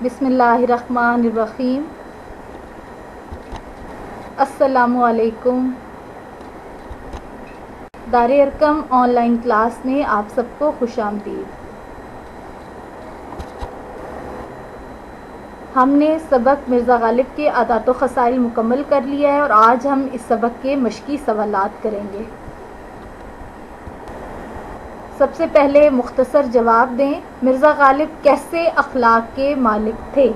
بسم اللہ الرحمن الرحیم۔ السلام علیکم۔ دار ارقم آن لائن کلاس میں آپ سب کو خوش آمدید۔ ہم نے سبق مرزا غالب کے عادات و خصائل مکمل کر لیا ہے اور آج ہم اس سبق کے مشقی سوالات کریں گے۔ سب سے پہلے مختصر جواب دیں۔ مرزا غالب کیسے اخلاق کے مالک تھے؟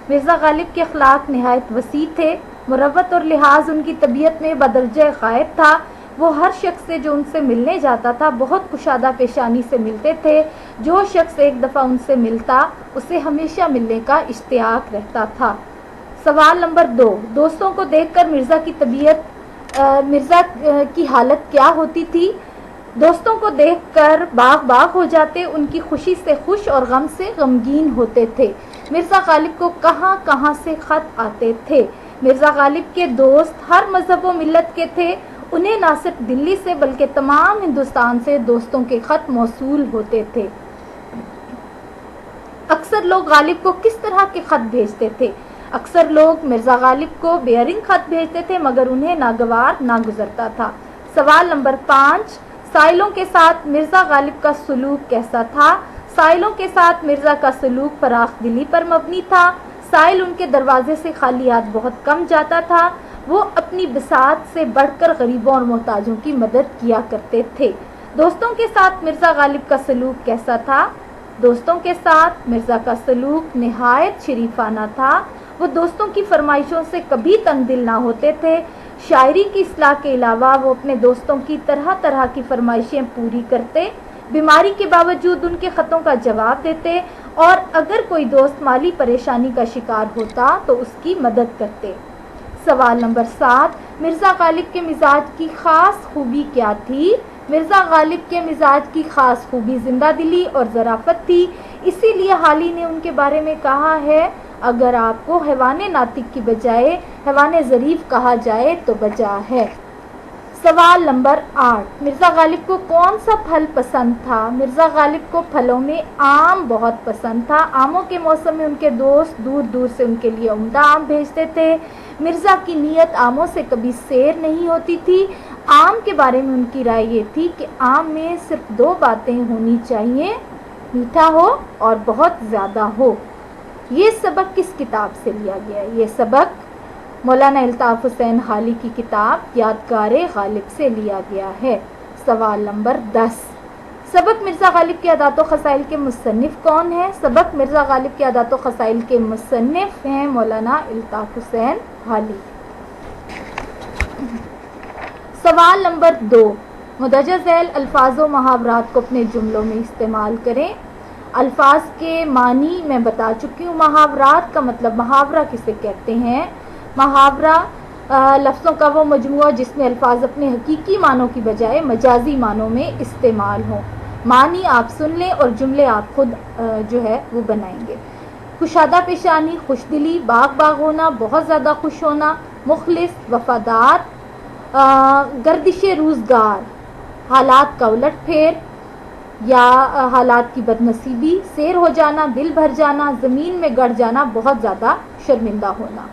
مرزا غالب کے اخلاق نہایت وسیع تھے۔ مروت اور لحاظ ان کی طبیعت میں بدرجہ غائب تھا۔ وہ ہر شخص سے جو ان سے ملنے جاتا تھا بہت کشادہ پیشانی سے ملتے تھے۔ جو شخص ایک دفعہ ان سے ملتا اسے ہمیشہ ملنے کا اشتیاق رہتا تھا۔ سوال نمبر 2، دوستوں کو دیکھ کر مرزا کی حالت کیا ہوتی تھی؟ دوستوں کو دیکھ کر باغ باغ ہو جاتے، ان کی خوشی سے خوش اور غم سے غمگین ہوتے تھے۔ مرزا غالب کو کہاں کہاں سے خط آتے تھے؟ مرزا غالب کے دوست ہر مذہب و ملت کے تھے۔ انہیں نہ صرف دلی سے بلکہ تمام ہندوستان سے دوستوں کے خط موصول ہوتے تھے۔ اکثر لوگ غالب کو کس طرح کے خط بھیجتے تھے؟ اکثر لوگ مرزا غالب کو بیئرنگ خط بھیجتے تھے مگر انہیں ناگوار نہ گزرتا تھا۔ سوال نمبر 5، سائلوں کے ساتھ مرزا غالب کا سلوک کیسا تھا؟ سائلوں کے ساتھ مرزا کا سلوک فراخ دلی پر مبنی تھا۔ سائل ان کے دروازے سے خالی ہاتھ بہت کم جاتا تھا۔ وہ اپنی بساط سے بڑھ کر غریبوں اور محتاجوں کی مدد کیا کرتے تھے۔ دوستوں کے ساتھ مرزا غالب کا سلوک کیسا تھا؟ دوستوں کے ساتھ مرزا کا سلوک نہایت شریفانہ تھا۔ وہ دوستوں کی فرمائشوں سے کبھی تنگ دل نہ ہوتے تھے۔ شاعری کی اصلاح کے علاوہ وہ اپنے دوستوں کی طرح طرح کی فرمائشیں پوری کرتے، بیماری کے باوجود ان کے خطوں کا جواب دیتے اور اگر کوئی دوست مالی پریشانی کا شکار ہوتا تو اس کی مدد کرتے۔ سوال نمبر 7، مرزا غالب کے مزاج کی خاص خوبی کیا تھی؟ مرزا غالب کے مزاج کی خاص خوبی زندہ دلی اور ظرافت تھی۔ اسی لیے حالی نے ان کے بارے میں کہا ہے، اگر آپ کو حیوان ناطق کی بجائے حیوان ظریف کہا جائے تو بجا ہے۔ سوال نمبر 8، مرزا غالب کو کون سا پھل پسند تھا؟ مرزا غالب کو پھلوں میں آم بہت پسند تھا۔ آموں کے موسم میں ان کے دوست دور دور سے ان کے لیے عمدہ آم بھیجتے تھے۔ مرزا کی نیت آموں سے کبھی سیر نہیں ہوتی تھی۔ آم کے بارے میں ان کی رائے یہ تھی کہ آم میں صرف 2 باتیں ہونی چاہیے، میٹھا ہو اور بہت زیادہ ہو۔ یہ سبق کس کتاب سے لیا گیا ہے؟ یہ سبق مولانا الطاف حسین حالی کی کتاب یادگار غالب سے لیا گیا ہے۔ سوال نمبر 10، سبق مرزا غالب کے عادات و خصائل کے مصنف کون ہیں؟ سبق مرزا غالب کے عادات و خصائل کے مصنف ہیں مولانا الطاف حسین حالی۔ سوال نمبر 2، مندرجہ ذیل الفاظ و محاورات کو اپنے جملوں میں استعمال کریں۔ الفاظ کے معنی میں بتا چکی ہوں۔ محاورات کا مطلب، محاورہ کسے کہتے ہیں؟ محاورہ لفظوں کا وہ مجموعہ جس میں الفاظ اپنے حقیقی معنوں کی بجائے مجازی معنوں میں استعمال ہوں۔ معنی آپ سن لیں اور جملے آپ خود وہ بنائیں گے۔ کشادہ پیشانی، خوش دلی، باغ باغ ہونا، بہت زیادہ خوش ہونا، مخلص، وفادار، گردش روزگار، حالات کا الٹ پھیر یا حالات کی بدنصیبی، سیر ہو جانا، دل بھر جانا، زمین میں گڑ جانا، بہت زیادہ شرمندہ ہونا۔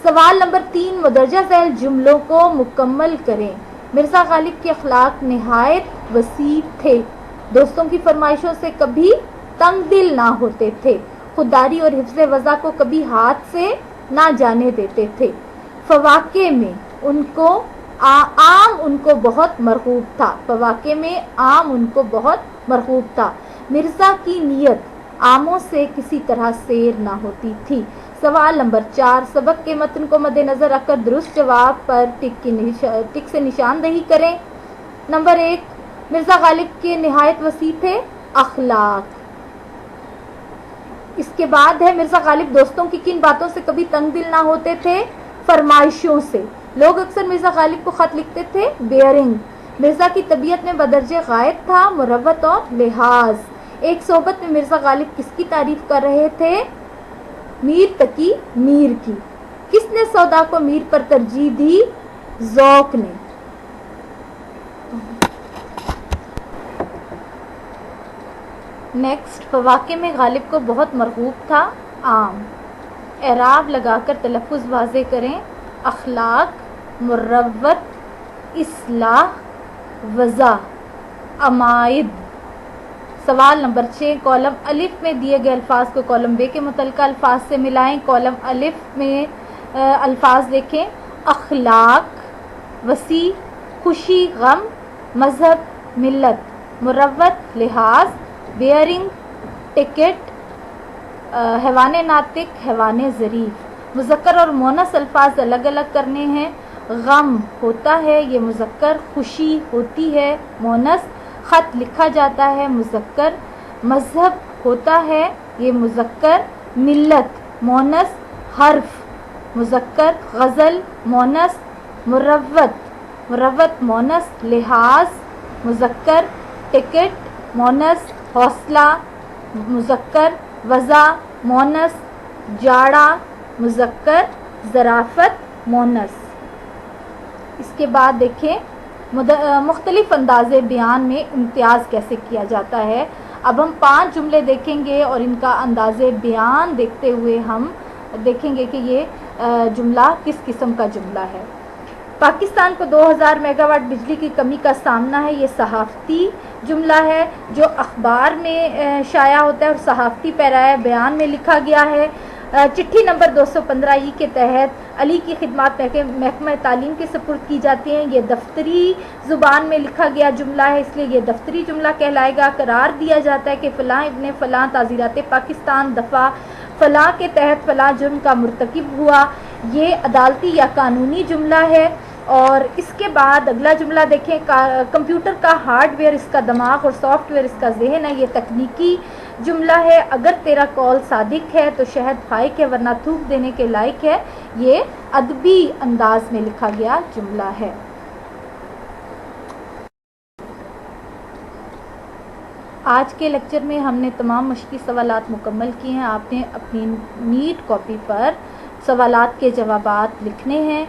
سوال نمبر 3، مندرجہ ذیل جملوں کو مکمل کریں۔ مرزا غالب کے اخلاق نہایت وسیع تھے۔ دوستوں کی فرمائشوں سے کبھی تنگ دل نہ ہوتے تھے۔ خودداری اور حفظ وضع کو کبھی ہاتھ سے نہ جانے دیتے تھے۔ فواکہ میں آم ان کو بہت مرغوب تھا۔ فواکہ میں آم ان کو بہت مرغوب تھا۔ مرزا کی نیت آموں سے کسی طرح سیر نہ ہوتی تھی۔ سوال نمبر 4، سبق کے متن کو مد نظر رکھ کر درست جواب پر ٹک سے نشاندہی کریں۔ نمبر 1، مرزا غالب کے نہایت وسیع تھے اخلاق۔ اس کے بعد ہے مرزا غالب دوستوں کی کن باتوں سے کبھی تنگ دل نہ ہوتے تھے؟ فرمائشوں سے۔ لوگ اکثر مرزا غالب کو خط لکھتے تھے بیئرنگ۔ مرزا کی طبیعت میں بدرجہ غائب تھا مروت اور لحاظ۔ ایک صحبت میں مرزا غالب کس کی تعریف کر رہے تھے؟ میر تقی میر کی۔ کس نے سودا کو میر پر ترجیح دی؟ ذوق نے۔ نیکسٹ، فواکہ میں غالب کو بہت مرغوب تھا۔ عام. اعراب لگا کر تلفظ واضح کریں. اخلاق، مروت، اصلاح، وضع، عمائد. سوال نمبر 6. کالم الف میں دیے گئے الفاظ کو کالم ب کے متعلقہ الفاظ سے ملائیں. کالم الف میں الفاظ دیکھیں. اخلاق، وسیع، خوشی، غم، مذہب، ملت. مروت، لحاظ، بیئرنگ، ٹکٹ، حیوان ناطق، حیوان ظریف. مذکر اور مونث الفاظ الگ الگ کرنے ہیں. غم ہوتا ہے، یہ مذکر. خوشی ہوتی ہے، مونث. خط لکھا جاتا ہے، مذکر. مذہب ہوتا ہے، یہ مذکر. ملت، مونث. حرف، مذکر. غزل، مونث. مروت، مونث. لحاظ، مذکر. ٹکٹ، مونث. حوصلہ، مذکر. وضع، مونث. جاڑا، مذکر. ظرافت، مونث. اس کے بعد دیکھیں مختلف انداز بیان میں امتیاز کیسے کیا جاتا ہے. اب ہم 5 جملے دیکھیں گے اور ان کا انداز بیان دیکھتے ہوئے ہم دیکھیں گے کہ یہ جملہ کس قسم کا جملہ ہے. پاکستان کو 2000 میگا واٹ بجلی کی کمی کا سامنا ہے. یہ صحافتی جملہ ہے جو اخبار میں شائع ہوتا ہے اور صحافتی پیرائے بیان میں لکھا گیا ہے. چٹھی نمبر 215 کے تحت علی کی خدمات محکمہ تعلیم کے سپرد کی جاتی ہیں. یہ دفتری زبان میں لکھا گیا جملہ ہے، اس لیے یہ دفتری جملہ کہلائے گا. قرار دیا جاتا ہے کہ فلاں ابن فلاں تعزیرات پاکستان دفعہ فلاں کے تحت فلاں جرم کا مرتکب ہوا. یہ عدالتی یا قانونی جملہ ہے. اور اس کے بعد اگلا جملہ دیکھیں. کمپیوٹر کا ہارڈ ویئر اس کا دماغ اور سافٹ ویئر اس کا ذہن ہے. یہ تکنیکی جملہ ہے. اگر تیرا قول صادق ہے تو شہد فائق ہے ورنہ تھوک دینے کے لائق ہے. یہ ادبی انداز میں لکھا گیا جملہ ہے. آج کے لیکچر میں ہم نے تمام مشقی سوالات مکمل کیے ہیں. آپ نے اپنی نیٹ کاپی پر سوالات کے جوابات لکھنے ہیں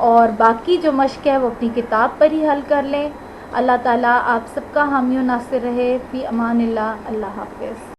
اور باقی جو مشق ہے وہ اپنی کتاب پر ہی حل کر لیں. اللہ تعالیٰ آپ سب کا حامی و ناصر رہے. فی امان اللہ. اللہ حافظ.